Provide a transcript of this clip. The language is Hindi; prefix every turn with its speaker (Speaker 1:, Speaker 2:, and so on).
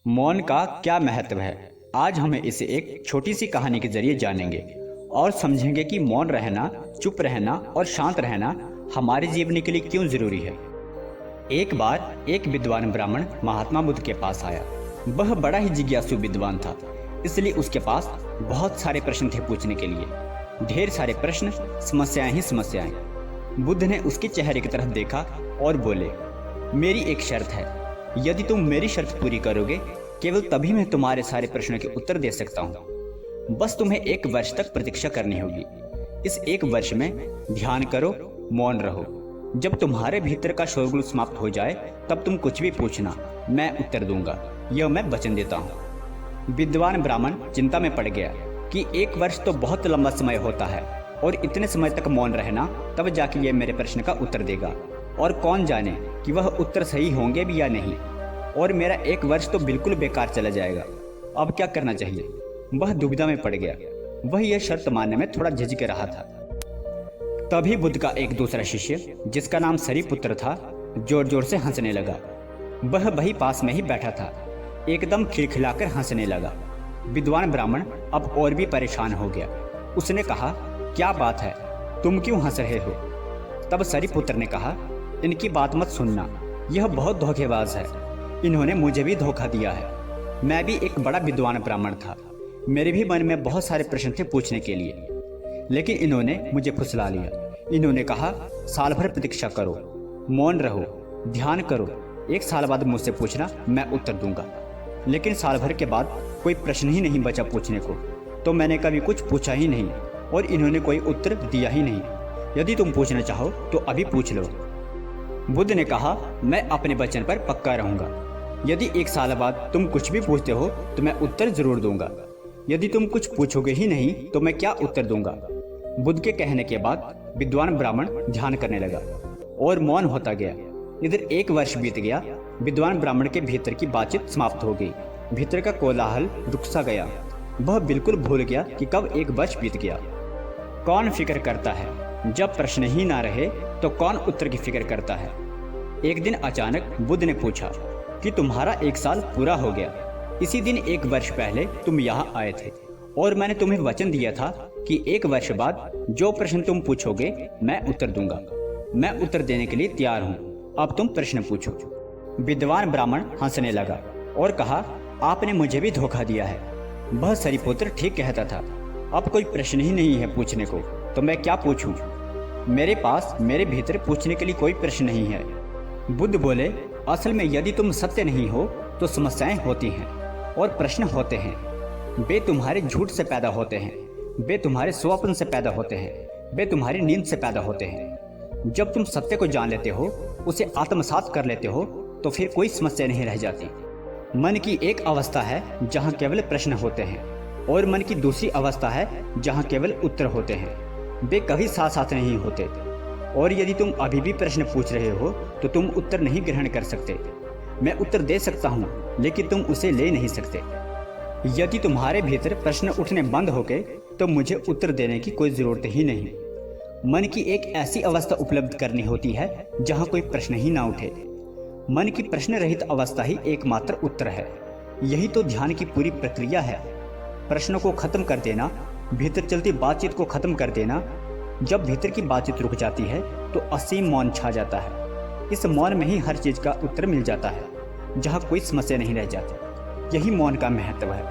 Speaker 1: मौन का क्या महत्व है, आज हम इसे एक छोटी सी कहानी के जरिए जानेंगे और समझेंगे कि मौन रहना, चुप रहना और शांत रहना हमारे जीवन के लिए क्यों जरूरी है। एक बार एक विद्वान ब्राह्मण महात्मा बुद्ध के पास आया। वह बड़ा ही जिज्ञासु विद्वान था, इसलिए उसके पास बहुत सारे प्रश्न थे पूछने के लिए। ढेर सारे प्रश्न, समस्याएं ही समस्याएं। बुद्ध ने उसके चेहरे की तरफ देखा और बोले, मेरी एक शर्त है, यदि तुम मेरी शर्त पूरी करोगे केवल तभी मैं तुम्हारे सारे प्रश्नों के उत्तर दे सकता हूँ। बस तुम्हें 1 वर्ष तक प्रतीक्षा करनी होगी। इस 1 वर्ष में ध्यान करो, मौन रहो। जब तुम्हारे भीतर का शोरगुल समाप्त हो जाए तब तुम कुछ भी पूछना, मैं उत्तर दूंगा, यह मैं वचन देता हूँ। विद्वान ब्राह्मण चिंता में पड़ गया कि 1 वर्ष तो बहुत लंबा समय होता है और इतने समय तक मौन रहना, तब जाके यह मेरे प्रश्न का उत्तर देगा, और कौन जाने कि वह उत्तर सही होंगे भी या नहीं, और मेरा 1 वर्ष तो बिल्कुल बेकार चला जाएगा। अब क्या करना चाहिए? वह दुविधा में पड़ गया। वह यह शर्त मानने में थोड़ा झिझक रहा था। तभी बुद्ध का एक दूसरा शिष्य, जिसका नाम सरीपुत्र था, जोर जोर से हंसने लगा। वह वही पास में ही बैठा था, एकदम खिलखिलाकर हंसने लगा। विद्वान ब्राह्मण अब और भी परेशान हो गया। उसने कहा, क्या बात है, तुम क्यों हंस रहे हो? तब सरीपुत्र ने कहा, इनकी बात मत सुनना, यह बहुत धोखेबाज है। इन्होंने मुझे भी धोखा दिया है। मैं भी एक बड़ा विद्वान ब्राह्मण था, मेरे भी मन में बहुत सारे प्रश्न थे पूछने के लिए, लेकिन इन्होंने मुझे फुसला लिया। इन्होंने कहा, साल भर प्रतीक्षा करो, मौन रहो, ध्यान करो, 1 साल बाद मुझसे पूछना, मैं उत्तर दूंगा। लेकिन साल भर के बाद कोई प्रश्न ही नहीं बचा पूछने को, तो मैंने कभी कुछ पूछा ही नहीं और इन्होंने कोई उत्तर दिया ही नहीं। यदि तुम पूछना चाहो तो अभी पूछ लो। बुद्ध ने कहा, मैं अपने वचन पर पक्का रहूंगा। यदि 1 साल बाद तुम कुछ भी पूछते हो तो मैं उत्तर जरूर दूंगा। यदि तुम कुछ पूछोगे ही नहीं तो मैं क्या उत्तर दूंगा? बुद्ध के कहने के बाद विद्वान ब्राह्मण ध्यान करने लगा और मौन होता गया। इधर 1 वर्ष बीत गया। विद्वान ब्राह्मण के भीतर की बातचीत समाप्त हो गई। भीतर का कोलाहल रुक सा गया। वह बिल्कुल भूल गया कि कब 1 वर्ष बीत गया। कौन फिक्र करता है? जब प्रश्न ही ना रहे तो कौन उत्तर की फिक्र करता है? एक दिन अचानक बुद्ध ने पूछा कि तुम्हारा 1 साल पूरा हो गया। इसी दिन 1 वर्ष पहले तुम यहाँ आए थे और मैंने तुम्हें वचन दिया था कि 1 वर्ष बाद जो प्रश्न तुम पूछोगे मैं उत्तर दूंगा। मैं उत्तर देने के लिए तैयार हूँ, अब तुम प्रश्न पूछो। विद्वान ब्राह्मण हंसने लगा और कहा, आपने मुझे भी धोखा दिया है। वह सरीपुत्र ठीक कहता था, अब कोई प्रश्न ही नहीं है पूछने को, तो मैं क्या पूछूं? मेरे पास मेरे भीतर पूछने के लिए कोई प्रश्न नहीं है। बुद्ध बोले, असल में यदि तुम सत्य नहीं हो तो समस्याएं होती हैं और प्रश्न होते हैं। वे तुम्हारे झूठ से पैदा होते हैं, वे तुम्हारे स्वप्न से पैदा होते हैं, वे तुम्हारी नींद से पैदा होते हैं। जब तुम सत्य को जान लेते हो, उसे आत्मसात कर लेते हो, तो फिर कोई समस्या नहीं रह जाती। मन की एक अवस्था है जहाँ केवल प्रश्न होते हैं और मन की दूसरी अवस्था है जहाँ केवल उत्तर होते हैं। वे कभी साथ साथ नहीं होते, और यदि तुम अभी भी प्रश्न पूछ रहे हो तो तुम उत्तर नहीं ग्रहण कर सकते। मैं उत्तर दे सकता हूँ, लेकिन तुम उसे ले नहीं सकते। यदि तुम्हारे भीतर प्रश्न उठने बंद हो गए तो मुझे उत्तर देने की कोई ज़रूरत ही नहीं। मन की एक ऐसी अवस्था उपलब्ध करनी होती है जहाँ कोई प्रश्न ही ना उठे। मन की प्रश्न रहित अवस्था ही एकमात्र उत्तर है। यही तो ध्यान की पूरी प्रक्रिया है। प्रश्नों को खत्म कर देना, भीतर चलती बातचीत को खत्म कर देना। जब भीतर की बातचीत रुक जाती है तो असीम मौन छा जाता है। इस मौन में ही हर चीज का उत्तर मिल जाता है, जहाँ कोई समस्या नहीं रह जाती। यही मौन का महत्व है।